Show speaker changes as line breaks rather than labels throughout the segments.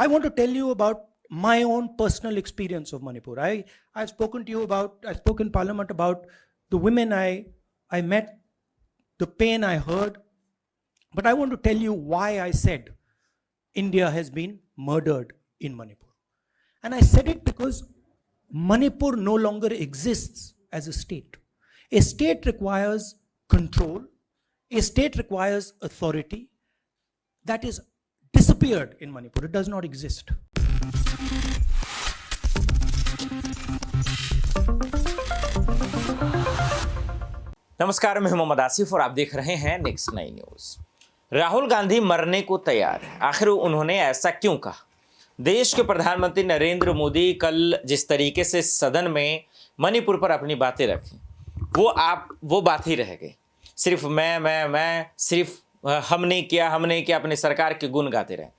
I want to tell you about my own personal experience of Manipur. I've spoken to you about, I spoke in Parliament about the women I met, the pain I heard, but I want to tell you why I said India has been murdered in Manipur. And I said it because Manipur no longer exists as a state. A state requires control, a state requires authority. That is disappeared in Manipur. It does not exist.
नमस्कार, मैं मोहम्मद आसिफ और आप देख रहे हैं next 9 news. Rahul Gandhi मरने को तैयार है। आखिर उन्होंने ऐसा क्यों कहा? देश के प्रधानमंत्री नरेंद्र मोदी कल जिस तरीके से सदन में मणिपुर पर अपनी बातें रखी, वो बात ही रह गई। सिर्फ मैं सिर्फ हमने किया अपनी सरकार के गुण गाते रहे।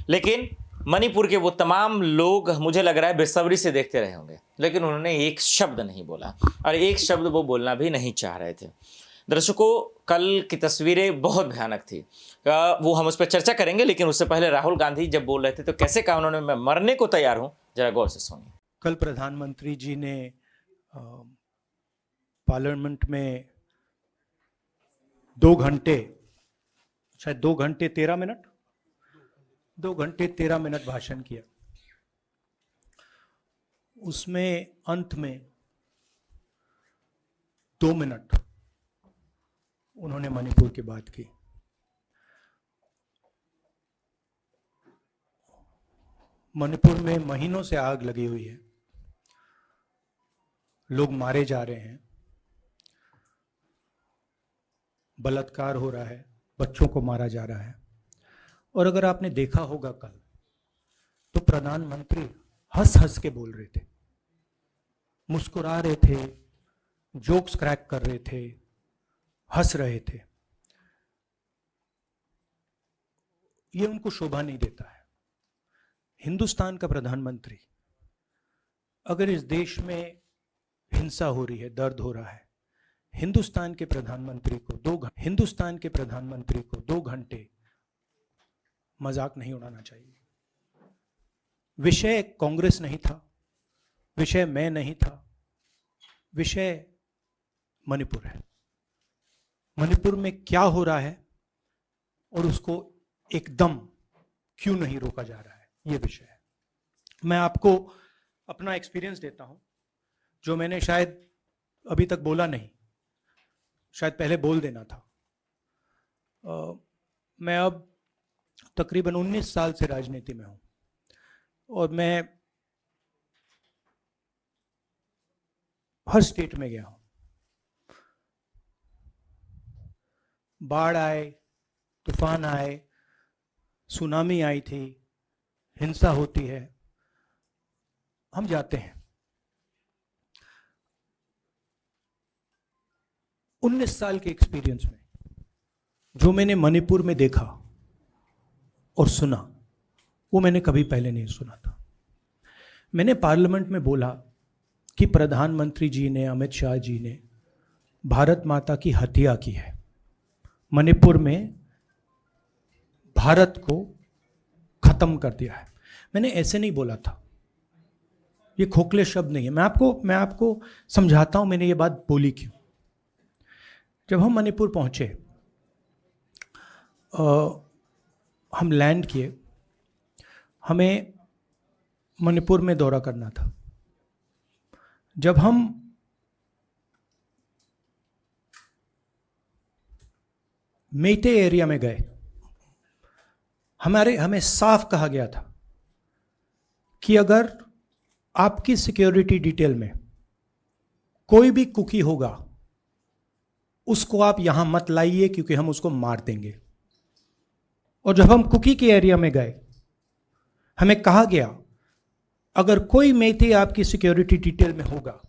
लेकिन मणिपुर के वो तमाम लोग मुझे लग रहा है बेसब्री से देखते रहे होंगे, लेकिन उन्होंने एक शब्द नहीं बोला और एक शब्द वो बोलना भी नहीं चाह रहे थे। दर्शकों, कल की तस्वीरें बहुत भयानक थी। वो हम उस पर चर्चा करेंगे, लेकिन उससे पहले राहुल गांधी जब बोल रहे थे तो कैसे कहा उन्होंने, मैं मरने को तैयार हूं, जरा गौर से सुनिए।
कल प्रधानमंत्री जी ने पार्लियामेंट में 2 घंटे 13 मिनट भाषण किया। उसमें अंत में 2 मिनट उन्होंने मणिपुर की बात की। मणिपुर में महीनों से आग लगी हुई है, लोग मारे जा रहे हैं, बलात्कार हो रहा है, बच्चों को मारा जा रहा है। और अगर आपने देखा होगा कल, तो प्रधानमंत्री हंस हंस के बोल रहे थे, मुस्कुरा रहे थे, जोक्स क्रैक कर रहे थे, हंस रहे थे। ये उनको शोभा नहीं देता है। हिंदुस्तान का प्रधानमंत्री, अगर इस देश में हिंसा हो रही है, दर्द हो रहा है, हिंदुस्तान के प्रधानमंत्री को 2 घंटे मजाक नहीं उड़ाना चाहिए। विषय कांग्रेस नहीं था, विषय मैं नहीं था, विषय मणिपुर है। मणिपुर में क्या हो रहा है और उसको एकदम क्यों नहीं रोका जा रहा है, ये विषय है। मैं आपको अपना एक्सपीरियंस देता हूं, जो मैंने शायद अभी तक बोला नहीं, शायद पहले बोल देना था। मैं अब तकरीबन 19 साल से राजनीति में हूं और मैं हर स्टेट में गया हूं। बाढ़ आए, तूफान आए, सुनामी आई थी, हिंसा होती है, हम जाते हैं। 19 साल के एक्सपीरियंस में जो मैंने मणिपुर में देखा और सुना, वो मैंने कभी पहले नहीं सुना था। मैंने पार्लियामेंट में बोला कि प्रधानमंत्री जी ने, अमित शाह जी ने भारत माता की हत्या की है, मणिपुर में भारत को खत्म कर दिया है। मैंने ऐसे नहीं बोला था, ये खोखले शब्द नहीं है। मैं आपको समझाता हूं मैंने ये बात बोली क्यों। जब हम मणिपुर पहुंचे, हम लैंड किए, हमें मणिपुर में दौरा करना था। जब हम मेइते एरिया में गए, हमें साफ कहा गया था कि अगर आपकी सिक्योरिटी डिटेल में कोई भी कुकी होगा, उसको आप यहां मत लाइए, क्योंकि हम उसको मार देंगे। और जब हम कुकी के एरिया में गए, हमें कहा गया अगर कोई मेइते आपकी सिक्योरिटी डिटेल में होगा,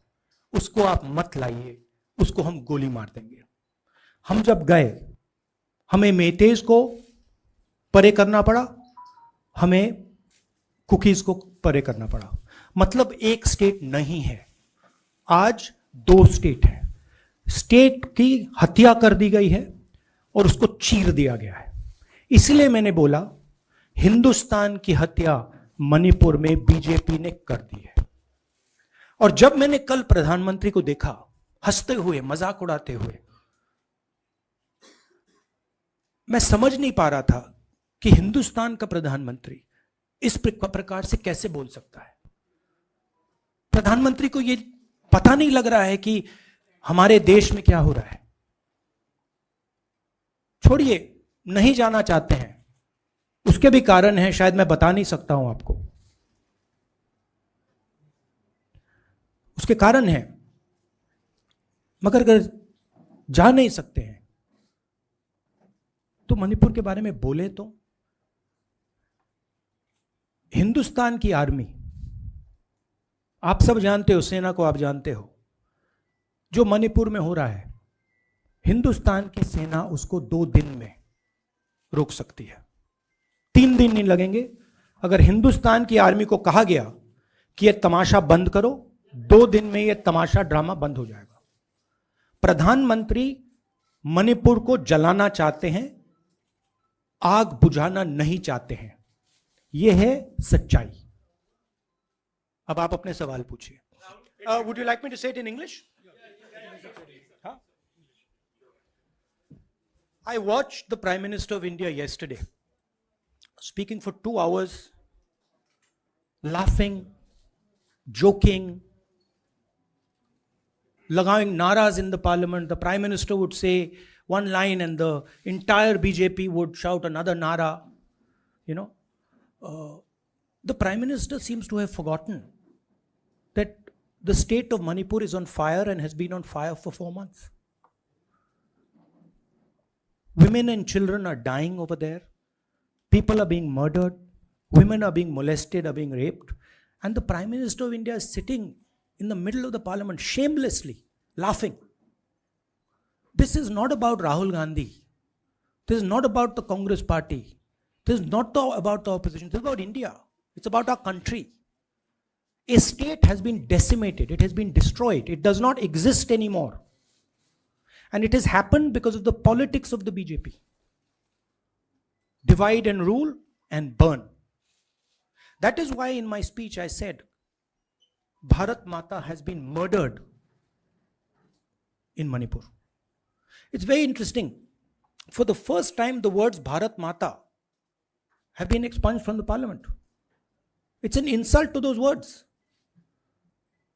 उसको आप मत लाइए, उसको हम गोली मार देंगे। हम जब गए, हमें मेइतेज को परे करना पड़ा, हमें कुकीज को परे करना पड़ा। मतलब एक स्टेट नहीं है, आज 2 स्टेट है। स्टेट की हत्या कर दी गई है और उसको चीर दिया गया है। इसलिए मैंने बोला हिंदुस्तान की हत्या मणिपुर में बीजेपी ने कर दी है। और जब मैंने कल प्रधानमंत्री को देखा हंसते हुए, मजाक उड़ाते हुए, मैं समझ नहीं पा रहा था कि हिंदुस्तान का प्रधानमंत्री इस प्रकार से कैसे बोल सकता है। प्रधानमंत्री को यह पता नहीं लग रहा है कि हमारे देश में क्या हो रहा है। छोड़िए, नहीं जाना चाहते हैं, उसके भी कारण हैं, शायद मैं बता नहीं सकता हूं आपको। उसके कारण हैं, मगर अगर जा नहीं सकते हैं तो मणिपुर के बारे में बोले तो। हिंदुस्तान की आर्मी, आप सब जानते हो, सेना को आप जानते हो, जो मणिपुर में हो रहा है, हिंदुस्तान की सेना उसको 2 दिन में रोक सकती है। 3 दिन नहीं लगेंगे। अगर हिंदुस्तान की आर्मी को कहा गया कि यह तमाशा बंद करो, 2 दिन में यह तमाशा, ड्रामा बंद हो जाएगा। प्रधानमंत्री मणिपुर को जलाना चाहते हैं, आग बुझाना नहीं चाहते हैं। यह है सच्चाई। अब आप अपने सवाल पूछिए। Would you like me to say it in English? I watched the Prime Minister of India yesterday speaking for 2 hours, laughing, joking, लगावing naras in the parliament. The Prime Minister would say one line and the entire BJP would shout another nara. The Prime Minister seems to have forgotten that the state of Manipur is on fire and has been on fire for 4 months. Women and children are dying over there. People are being murdered. Women are being molested, are being raped. And the Prime Minister of India is sitting in the middle of the parliament shamelessly laughing. This is not about Rahul Gandhi. This is not about the Congress party. This is not about the opposition. This is about India. It's about our country. A state has been decimated. It has been destroyed. It does not exist anymore. And it has happened because of the politics of the BJP. Divide and rule and burn. That is why in my speech I said, Bharat Mata has been murdered in Manipur. It's very interesting. For the first time, the words Bharat Mata have been expunged from the parliament. It's an insult to those words.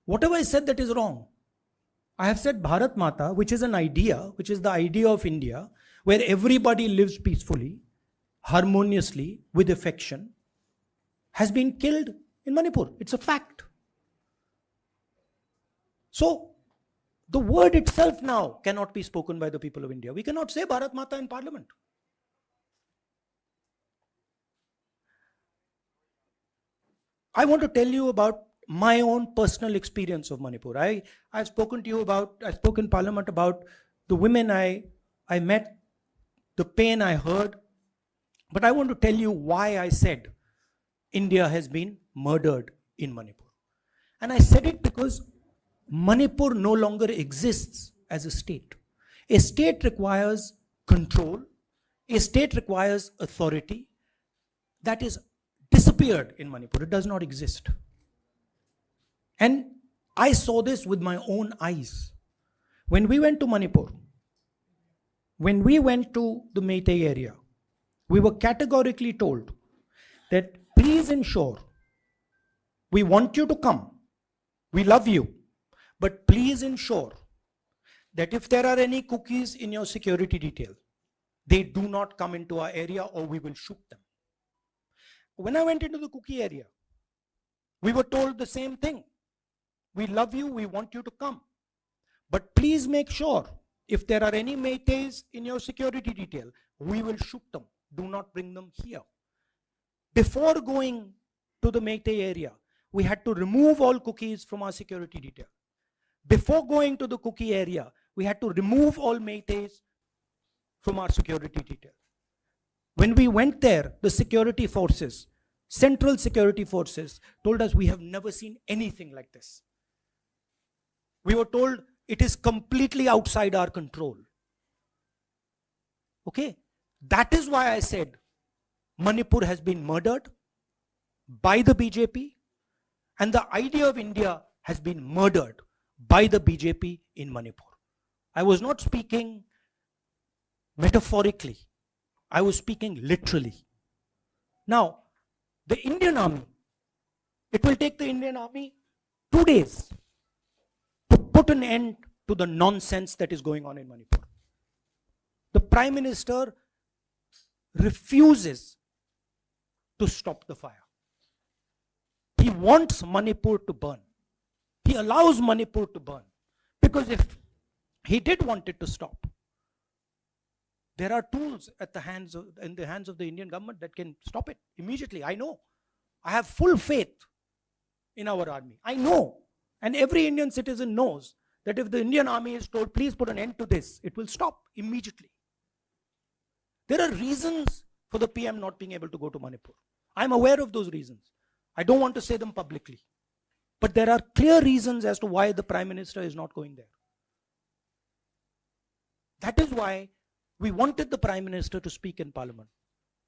Whatever I said that is wrong. I have said Bharat Mata, which is an idea, which is the idea of India, where everybody lives peacefully, harmoniously, with affection, has been killed in Manipur. It's a fact. So, the word itself now cannot be spoken by the people of India. We cannot say Bharat Mata in parliament. I want to tell you about my own personal experience of Manipur. I've spoken to you about, I spoke in parliament about the women I met, the pain I heard, but I want to tell you why I said India has been murdered in Manipur. And I said it because Manipur no longer exists as a state. A state requires control, a state requires authority. That is disappeared in Manipur. It does not exist. And I saw this with my own eyes. When we went to Manipur, when we went to the Meitei area, we were categorically told that please ensure, we want you to come, we love you, but please ensure that if there are any cookies in your security detail, they do not come into our area or we will shoot them. When I went into the cookie area, we were told the same thing. We love you, we want you to come. But please make sure, if there are any Meiteis in your security detail, we will shoot them. Do not bring them here. Before going to the Meitei area, we had to remove all cookies from our security detail. Before going to the cookie area, we had to remove all Meiteis from our security detail. When we went there, the security forces, central security forces, told us we have never seen anything like this. We were told it is completely outside our control. Okay? That is why I said Manipur has been murdered by the BJP, and the idea of India has been murdered by the BJP in Manipur. I was not speaking metaphorically, I was speaking literally. Now, the Indian army, it will take the Indian army 2 days to put an end to the nonsense that is going on in Manipur. The Prime Minister refuses to stop the fire. He wants Manipur to burn. He allows Manipur to burn. Because if he did want it to stop, there are tools in the hands of the Indian government that can stop it immediately. I know. I have full faith in our army. I know. And every Indian citizen knows that if the Indian army is told, please put an end to this, it will stop immediately. There are reasons for the PM not being able to go to Manipur. I'm aware of those reasons. I don't want to say them publicly. But there are clear reasons as to why the Prime Minister is not going there. That is why we wanted the Prime Minister to speak in Parliament.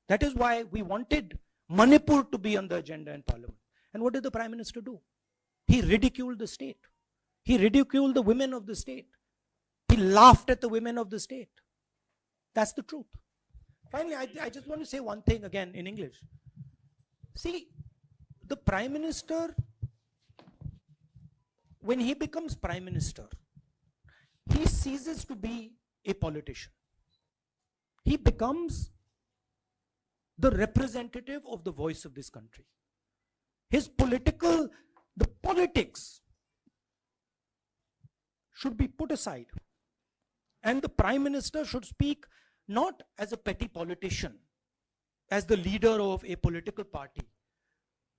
That is why we wanted Manipur to be on the agenda in Parliament. And what did the Prime Minister do? He ridiculed the state. He ridiculed the women of the state. He laughed at the women of the state. That's the truth. Finally, I just want to say one thing again in English. See, the Prime Minister, when he becomes Prime Minister, he ceases to be a politician. He becomes the representative of the voice of this country. The politics should be put aside. And the Prime Minister should speak not as a petty politician, as the leader of a political party,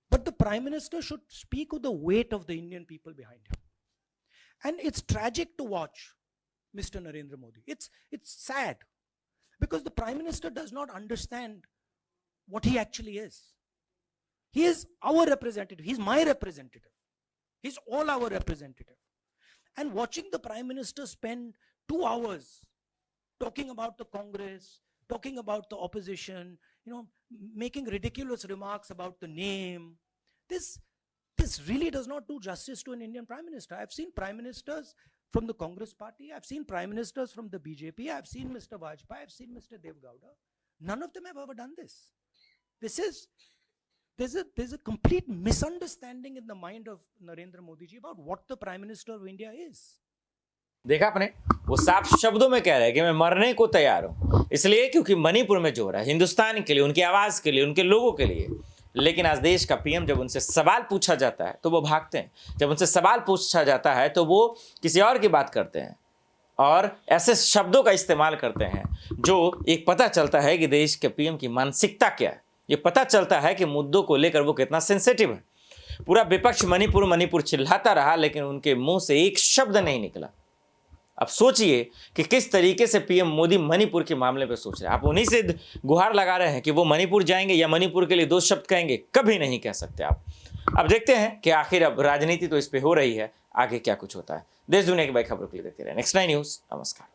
but the Prime Minister should speak with the weight of the Indian people behind him. And it's tragic to watch Mr. Narendra Modi. It's sad because the Prime Minister does not understand what he actually is. He is our representative. He's my representative. He's all our representative. And watching the Prime Minister spend 2 hours talking about the Congress, talking about the opposition, making ridiculous remarks about the name, this really does not do justice to an Indian Prime Minister. I've seen Prime Ministers from the Congress party, I've seen Prime Ministers from the BJP, I've seen Mr. Vajpayee, I've seen Mr. Dev Gowda. None of them have ever done this. There's a complete misunderstanding in the mind of Narendra Modi ji about what the Prime Minister of India is.
देखा आपने, वो साफ शब्दों में कह रहे हैं कि मैं मरने को तैयार हूं, इसलिए क्योंकि मणिपुर में जो हो रहा है हिंदुस्तान के लिए, उनकी आवाज के लिए, उनके लोगों के लिए। लेकिन आज देश का पीएम जब उनसे सवाल पूछा जाता है तो वो भागते हैं, जब उनसे सवाल पूछा जाता है तो वो किसी और की बात करते हैं और ऐसे शब्दों का इस्तेमाल करते हैं जो एक पता चलता है कि देश के पीएम की मानसिकता क्या है। ये पता चलता है कि मुद्दों को लेकर वो कितना सेंसिटिव है। पूरा विपक्ष मणिपुर चिल्लाता रहा लेकिन उनके मुंह से एक शब्द नहीं निकला। अब सोचिए कि किस तरीके से पीएम मोदी मणिपुर के मामले पे सोच रहे हैं। आप उन्हीं से गुहार लगा रहे हैं कि वो मणिपुर जाएंगे या मणिपुर के लिए 2 शब्द कहेंगे, कभी नहीं कह सकते आप। अब देखते हैं कि आखिर अब राजनीति तो इस पे हो रही है, आगे क्या कुछ होता है। देश दुनिया की बड़ी खबरों के लिए देखते रहे नेक्स्ट 9 न्यूज़। नमस्कार।